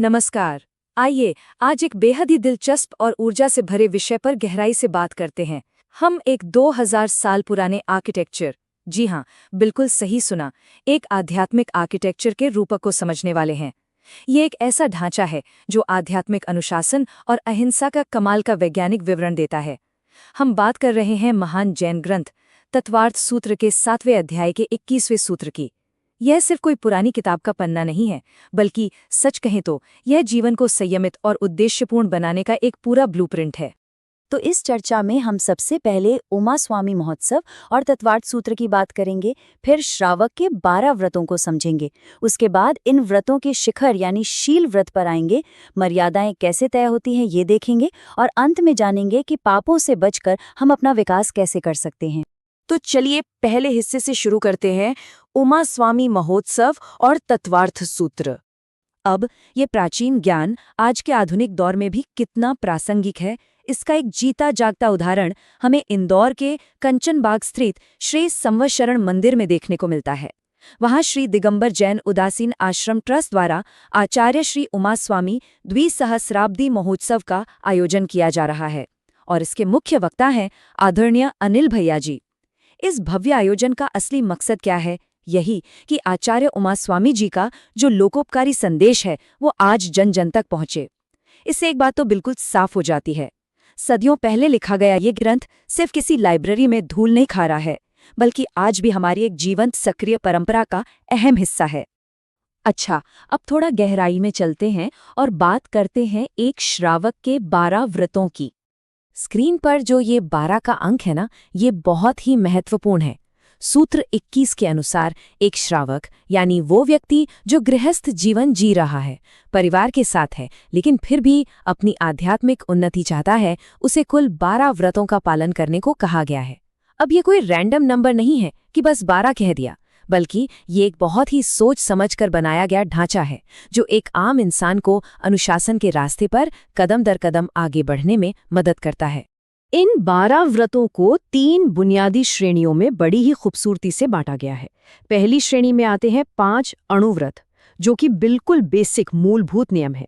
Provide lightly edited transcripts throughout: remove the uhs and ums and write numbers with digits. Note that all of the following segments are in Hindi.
नमस्कार। आइए आज एक बेहद ही दिलचस्प और ऊर्जा से भरे विषय पर गहराई से बात करते हैं। हम एक 2000 साल पुराने आर्किटेक्चर, जी हाँ, बिल्कुल सही सुना, एक आध्यात्मिक आर्किटेक्चर के रूपक को समझने वाले हैं। ये एक ऐसा ढांचा है जो आध्यात्मिक अनुशासन और अहिंसा का कमाल का वैज्ञानिक विवरण देता है। हम बात कर रहे हैं महान जैन ग्रंथ तत्वार्थ सूत्र के 7वें अध्याय के 21वें सूत्र की। यह सिर्फ कोई पुरानी किताब का पन्ना नहीं है, बल्कि सच कहें तो यह जीवन को संयमित और उद्देश्यपूर्ण बनाने का एक पूरा ब्लूप्रिंट है। तो इस चर्चा में हम सबसे पहले उमा स्वामी महोत्सव और तत्वार्थ सूत्र की बात करेंगे, फिर श्रावक के 12 व्रतों को समझेंगे, उसके बाद इन व्रतों के शिखर यानी शील व्रत पर आएंगे, मर्यादाएं कैसे तय होती हैं ये देखेंगे और अंत में जानेंगे कि पापों से बचकर हम अपना विकास कैसे कर सकते हैं। तो चलिए पहले हिस्से से शुरू करते हैं, उमा स्वामी महोत्सव और तत्वार्थ सूत्र। अब ये प्राचीन ज्ञान आज के आधुनिक दौर में भी कितना प्रासंगिक है, इसका एक जीता जागता उदाहरण हमें इंदौर के कंचनबाग स्थित श्री संवत्सरण मंदिर में देखने को मिलता है। वहां श्री दिगंबर जैन उदासीन आश्रम ट्रस्ट द्वारा आचार्य श्री उमा स्वामी द्विसहस्राब्दी महोत्सव का आयोजन किया जा रहा है और इसके मुख्य वक्ता हैं आदरणीय अनिल भैया जी। इस भव्य आयोजन का असली मकसद क्या है? यही कि आचार्य उमा स्वामी जी का जो लोकोपकारी संदेश है वो आज जन जन तक पहुंचे। इससे एक बात तो बिल्कुल साफ हो जाती है, सदियों पहले लिखा गया ये ग्रंथ सिर्फ किसी लाइब्रेरी में धूल नहीं खा रहा है, बल्कि आज भी हमारी एक जीवंत सक्रिय परंपरा का अहम हिस्सा है। अच्छा, अब थोड़ा गहराई में चलते हैं और बात करते हैं एक श्रावक के 12 व्रतों की। स्क्रीन पर जो ये 12 का अंक है ना, ये बहुत ही महत्वपूर्ण है। सूत्र 21 के अनुसार एक श्रावक यानी वो व्यक्ति जो गृहस्थ जीवन जी रहा है, परिवार के साथ है, लेकिन फिर भी अपनी आध्यात्मिक उन्नति चाहता है, उसे कुल 12 व्रतों का पालन करने को कहा गया है। अब ये कोई रैंडम नंबर नहीं है कि बस 12 कह दिया, बल्कि ये एक बहुत ही सोच समझकर बनाया गया ढांचा है जो एक आम इंसान को अनुशासन के रास्ते पर कदम दर कदम आगे बढ़ने में मदद करता है। इन 12 व्रतों को 3 बुनियादी श्रेणियों में बड़ी ही खूबसूरती से बांटा गया है। पहली श्रेणी में आते हैं 5 अणुव्रत, जो कि बिल्कुल बेसिक मूलभूत नियम है।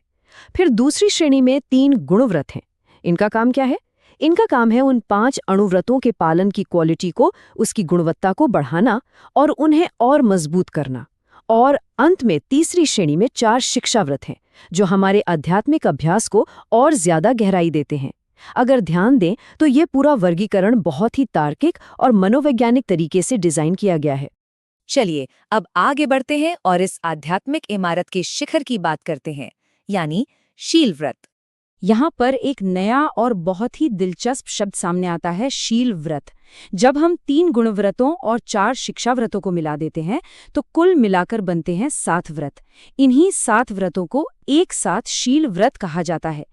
फिर दूसरी श्रेणी में 3 गुणव्रत हैं। इनका काम क्या है? इनका काम है उन 5 अणुव्रतों के पालन की क्वालिटी को, उसकी गुणवत्ता को बढ़ाना और उन्हें और मजबूत करना। और अंत में तीसरी श्रेणी में 4 शिक्षा व्रत हैं, जो हमारे आध्यात्मिक अभ्यास को और ज्यादा गहराई देते हैं। अगर ध्यान दें तो ये पूरा वर्गीकरण बहुत ही तार्किक और मनोवैज्ञानिक तरीके से डिजाइन किया गया है। चलिए अब आगे बढ़ते हैं और इस आध्यात्मिक इमारत के शिखर की बात करते हैं, यानी शील व्रत। यहाँ पर एक नया और बहुत ही दिलचस्प शब्द सामने आता है, शील व्रत। जब हम 3 गुणव्रतों और 4 शिक्षा व्रतों को मिला देते हैं तो कुल मिलाकर बनते हैं 7 व्रत। इन्हीं 7 व्रतों को एक साथ शील व्रत कहा जाता है।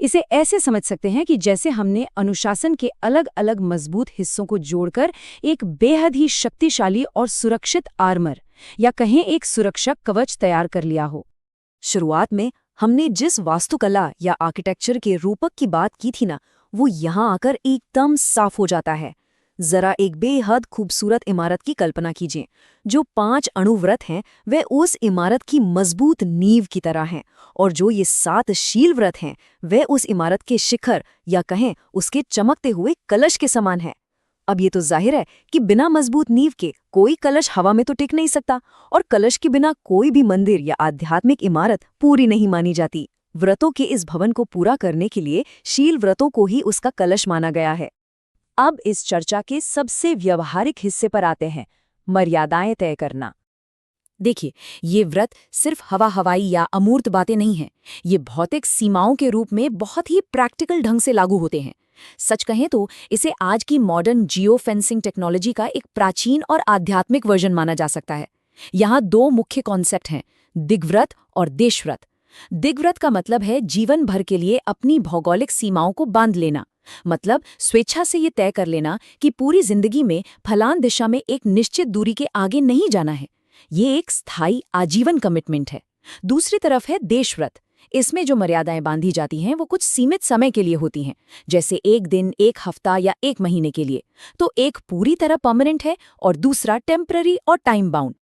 इसे ऐसे समझ सकते हैं कि जैसे हमने अनुशासन के अलग अलग मजबूत हिस्सों को जोड़कर एक बेहद ही शक्तिशाली और सुरक्षित आर्मर या कहें एक सुरक्षक कवच तैयार कर लिया हो। शुरुआत में हमने जिस वास्तुकला या आर्किटेक्चर के रूपक की बात की थी ना, वो यहाँ आकर एकदम साफ हो जाता है। जरा एक बेहद खूबसूरत इमारत की कल्पना कीजिए। जो 5 अणुव्रत हैं वे उस इमारत की मजबूत नींव की तरह हैं, और जो ये 7 शील व्रत हैं वे उस इमारत के शिखर या कहें उसके चमकते हुए कलश के समान है। अब ये तो जाहिर है कि बिना मजबूत नींव के कोई कलश हवा में तो टिक नहीं सकता, और कलश के बिना कोई भी मंदिर या आध्यात्मिक इमारत पूरी नहीं मानी जाती। व्रतों के इस भवन को पूरा करने के लिए शील व्रतों को ही उसका कलश माना गया है। अब इस चर्चा के सबसे व्यवहारिक हिस्से पर आते हैं, मर्यादाएं तय करना। देखिए, ये व्रत सिर्फ हवा हवाई या अमूर्त बातें नहीं हैं, ये भौतिक सीमाओं के रूप में बहुत ही प्रैक्टिकल ढंग से लागू होते हैं। सच कहें तो इसे आज की मॉडर्न जियो फेंसिंग टेक्नोलॉजी का एक प्राचीन और आध्यात्मिक वर्जन माना जा सकता है। यहाँ 2 मुख्य कॉन्सेप्ट हैं, दिग्व्रत और देशव्रत। दिग्व्रत का मतलब है जीवन भर के लिए अपनी भौगोलिक सीमाओं को बांध लेना, मतलब स्वेच्छा से ये तय कर लेना कि पूरी जिंदगी में फलान दिशा में एक निश्चित दूरी के आगे नहीं जाना है। ये एक स्थायी आजीवन कमिटमेंट है। दूसरी तरफ है देशव्रत। इसमें जो मर्यादाएं बांधी जाती हैं वो कुछ सीमित समय के लिए होती हैं, जैसे 1 दिन, 1 हफ्ता या 1 महीने के लिए। तो एक पूरी तरह परमानेंट है और दूसरा टेम्पररी और टाइम बाउंड।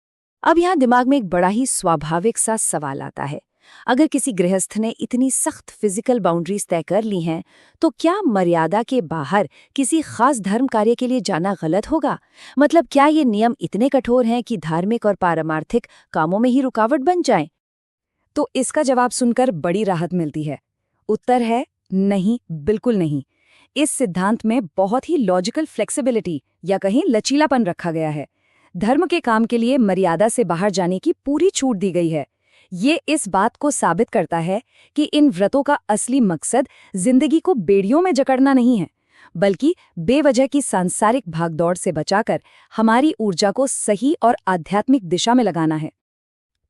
अब यहाँ दिमाग में एक बड़ा ही स्वाभाविक सा सवाल आता है, अगर किसी गृहस्थ ने इतनी सख्त फिजिकल बाउंड्रीज तय कर ली हैं, तो क्या मर्यादा के बाहर किसी खास धर्म कार्य के लिए जाना गलत होगा? मतलब क्या ये नियम इतने कठोर हैं कि धार्मिक और पारमार्थिक कामों में ही रुकावट बन जाएं? तो इसका जवाब सुनकर बड़ी राहत मिलती है। उत्तर है नहीं, बिल्कुल नहीं। इस सिद्धांत में बहुत ही लॉजिकल फ्लेक्सिबिलिटी या कहीं लचीलापन रखा गया है। धर्म के काम के लिए मर्यादा से बाहर जाने की पूरी छूट दी गई है। ये इस बात को साबित करता है कि इन व्रतों का असली मकसद जिंदगी को बेड़ियों में जकड़ना नहीं है, बल्कि बेवजह की सांसारिक भागदौड़ से बचाकर हमारी ऊर्जा को सही और आध्यात्मिक दिशा में लगाना है।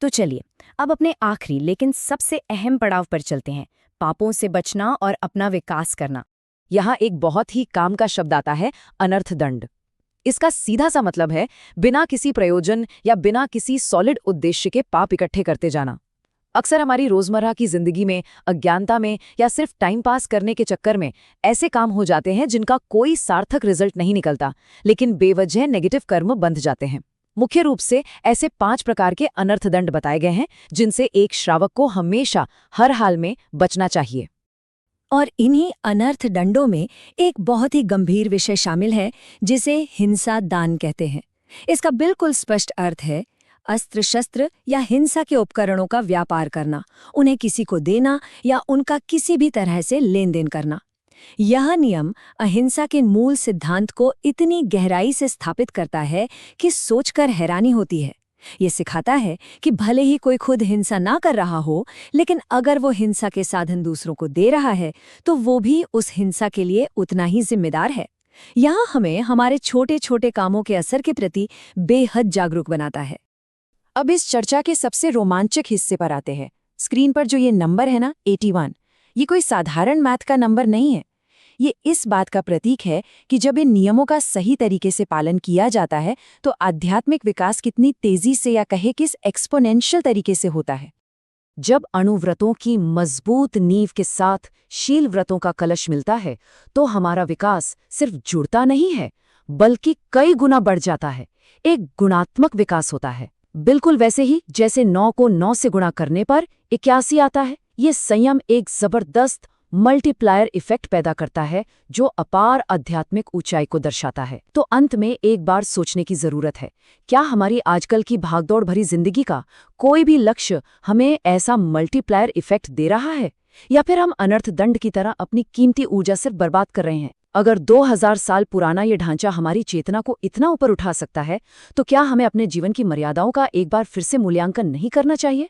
तो चलिए अब अपने आखिरी लेकिन सबसे अहम पड़ाव पर चलते हैं, पापों से बचना और अपना विकास करना। यहाँ एक बहुत ही काम का शब्द आता है, अनर्थ दंड। इसका सीधा सा मतलब है बिना किसी प्रयोजन या बिना किसी सॉलिड उद्देश्य के पाप इकट्ठे करते जाना। अक्सर हमारी रोजमर्रा की जिंदगी में, अज्ञानता में या सिर्फ टाइम पास करने के चक्कर में ऐसे काम हो जाते हैं जिनका कोई सार्थक रिजल्ट नहीं निकलता, लेकिन बेवजह नेगेटिव कर्म बंध जाते हैं। मुख्य रूप से ऐसे 5 प्रकार के अनर्थ दंड बताए गए हैं जिनसे एक श्रावक को हमेशा हर हाल में बचना चाहिए। और इन्हीं अनर्थ दंडों में एक बहुत ही गंभीर विषय शामिल है जिसे हिंसा दान कहते हैं। इसका बिल्कुल स्पष्ट अर्थ है अस्त्र शस्त्र या हिंसा के उपकरणों का व्यापार करना, उन्हें किसी को देना या उनका किसी भी तरह से लेन देन करना। यह नियम अहिंसा के मूल सिद्धांत को इतनी गहराई से स्थापित करता है कि सोचकर हैरानी होती है। ये सिखाता है कि भले ही कोई खुद हिंसा ना कर रहा हो, लेकिन अगर वो हिंसा के साधन दूसरों को दे रहा है तो वो भी उस हिंसा के लिए उतना ही जिम्मेदार है। यहाँ हमें हमारे छोटे छोटे कामों के असर के प्रति बेहद जागरूक बनाता है। अब इस चर्चा के सबसे रोमांचक हिस्से पर आते हैं। स्क्रीन पर जो ये नंबर है ना, 81, ये कोई साधारण मैथ का नंबर नहीं है। ये इस बात का प्रतीक है कि जब इन नियमों का सही तरीके से पालन किया जाता है तो आध्यात्मिक विकास कितनी तेजी से या कहे किस एक्सपोनेंशियल तरीके से होता है। जब अणुव्रतों की मजबूत नींव के साथ शील व्रतों का कलश मिलता है तो हमारा विकास सिर्फ जुड़ता नहीं है, बल्कि कई गुना बढ़ जाता है। एक गुणात्मक विकास होता है, बिल्कुल वैसे ही जैसे 9 को 9 से गुणा करने पर 81 आता है। ये संयम एक जबरदस्त मल्टीप्लायर इफेक्ट पैदा करता है जो अपार आध्यात्मिक ऊंचाई को दर्शाता है। तो अंत में एक बार सोचने की जरूरत है, क्या हमारी आजकल की भागदौड़ भरी जिंदगी का कोई भी लक्ष्य हमें ऐसा मल्टीप्लायर इफेक्ट दे रहा है, या फिर हम अनर्थ दंड की तरह अपनी कीमती ऊर्जा सिर्फ बर्बाद कर रहे हैं? अगर 2000 साल पुराना ये ढांचा हमारी चेतना को इतना ऊपर उठा सकता है, तो क्या हमें अपने जीवन की मर्यादाओं का एक बार फिर से मूल्यांकन नहीं करना चाहिए?